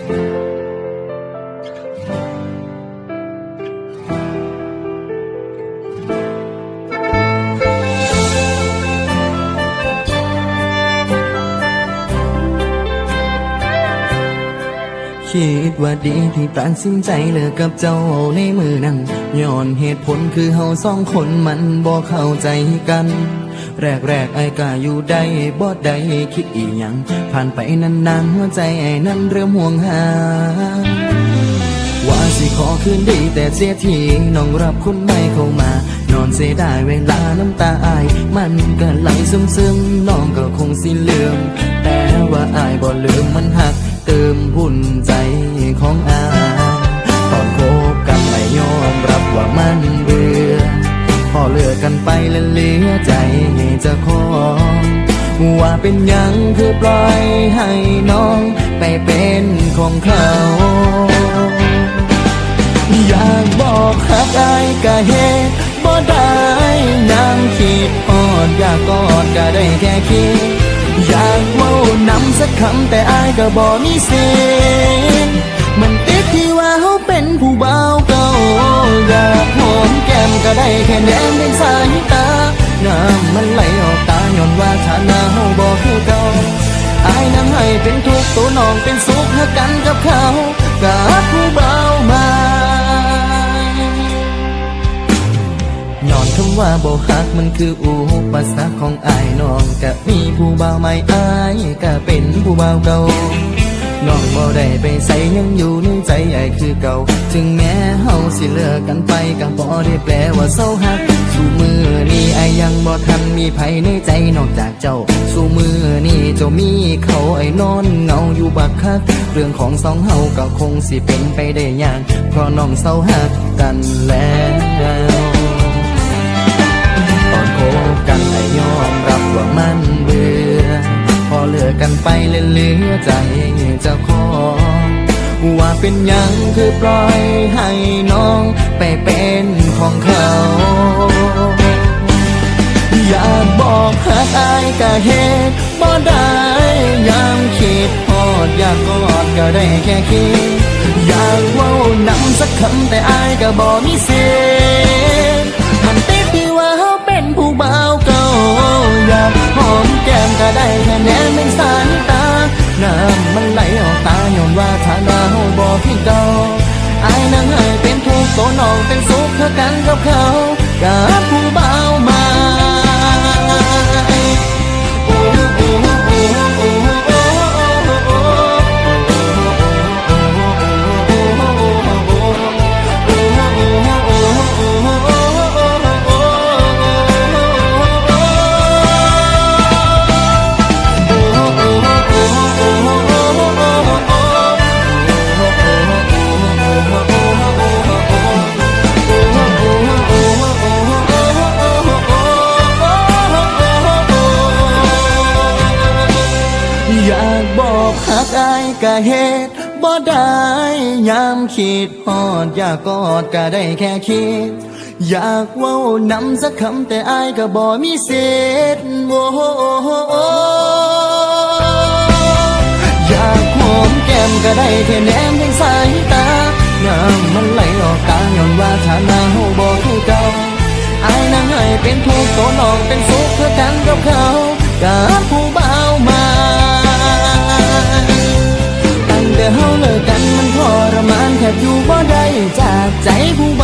คิดว่าดีที่ตัดสินใจเลิกกับเจ้าในมือนั้นย้อนเหตุผลคือเฮาสองคนมันบ่เข้าใจกันแรกไอ้ก็อยู่ได้บ่ได้คิดอีหยังผ่านไปนานๆหัวใจไอ้นั้นเริ่มห่วงหาว่าสิขอคืนดีแต่เสียทีน้องรับคนใหม่เข้ามานอนเสียดายเวลาน้ำตาอายมันก็ไหลซึมๆน้องก็คงสิลืมแต่ว่าอายบ่ลืมมันหักเติมหุ่นใจของอายตอนคบกันไม่ยอมรับว่ามันเบื่อพอเลิกกันไปแล้วเหลือใจเจ้าของว่าเป็นยังคือปล่อยให้น้องไปเป็นของเขาอยากบอกหักอายก็เหตุบ่ได้นั่งคิดอดอยากกอดก็ได้แค่คิดอยากเว้านำสักคำแต่อายก็บ่มีเสียงมันติดที่ว่าเขาเป็นผู้บ่าวเก่าอยากหอมแก้มก็ได้แค่แนมเป็นสายตาน้ำมันไหลออกตาย้อนว่าฐานะเขาบ่คือเก่าอายนั่งให้เป็นทุกข์ตัวน้องเป็นสุขหักกันกับเขากับผู้บ่าวมาย้อนคำว่าบ่ฮักมันคืออุปสรรคของอายน้องก็มีผู้บ่าวใหม่อายก็เป็นผู้บ่าวเก่าน้องบ่ได้ไปใส่ยังอยู่ในใจอายคือเก่าถึงแม้เฮาสิเลิกกันไปก็บ่ได้แปลว่าเศร้าฮักสู่มือนี้อายยังบ่ทันมีไผในใจนอกจากเจ้าสู่มือนี้เจ้ามีเขาไอ้นอนเหงาอยู่บักคักเรื่องของสองเฮาก็คงสิเป็นไปได้ยากเพราะน้องเศร้าฮักกันแล้วคบกันไอ้ยอมรับว่ามันเบื่อพอเลิกกันไปเลยเหลือใจเจ้าของว่าเป็นยังคือปล่อยให้น้องไปเป็นของเขาอยากบอกหักอายก็เหตุบ่ได้ยามคิดฮอดอยากกอดก็ได้แค่คิดอยากเว้านำสักคำแต่อายก็บ่มีเสียงมันติดที่ว่าเป็นผู้บ่าวเก่าอยากหอมแก้มก็ได้แค่แนมเป็นสายตาน้ำมันไหลออกตาย้อนว่าฐานะเฮาบ่คือเก่าอายนั่งให้เป็นทุกข์ตัวน้องเป็นสุขเท่ากันกับเขากับผู้บ่าวใหม่อยากบอกหักอายก็เหตุบ่ได้ยามคิดฮอดอยากกอดก็ได้แค่คิดอยากเว้านำสักคำแต่อายก็บ่มีสิทธิ์อยากหอมแก้มก็ได้แค่แนมเพียงสายตาน้ำมันไหลออกตาย้อนว่าฐานะเฮาบ่คือเก่าอายนั่งให้เป็นทุกข์ตัวน้องเป็นสุขเท่ากันกับเขากับผู้บ่าวมาตั้งแต่เฮาเลิกกันมันทรมานแทบอยู่บ่ได้จากใจผู้บ่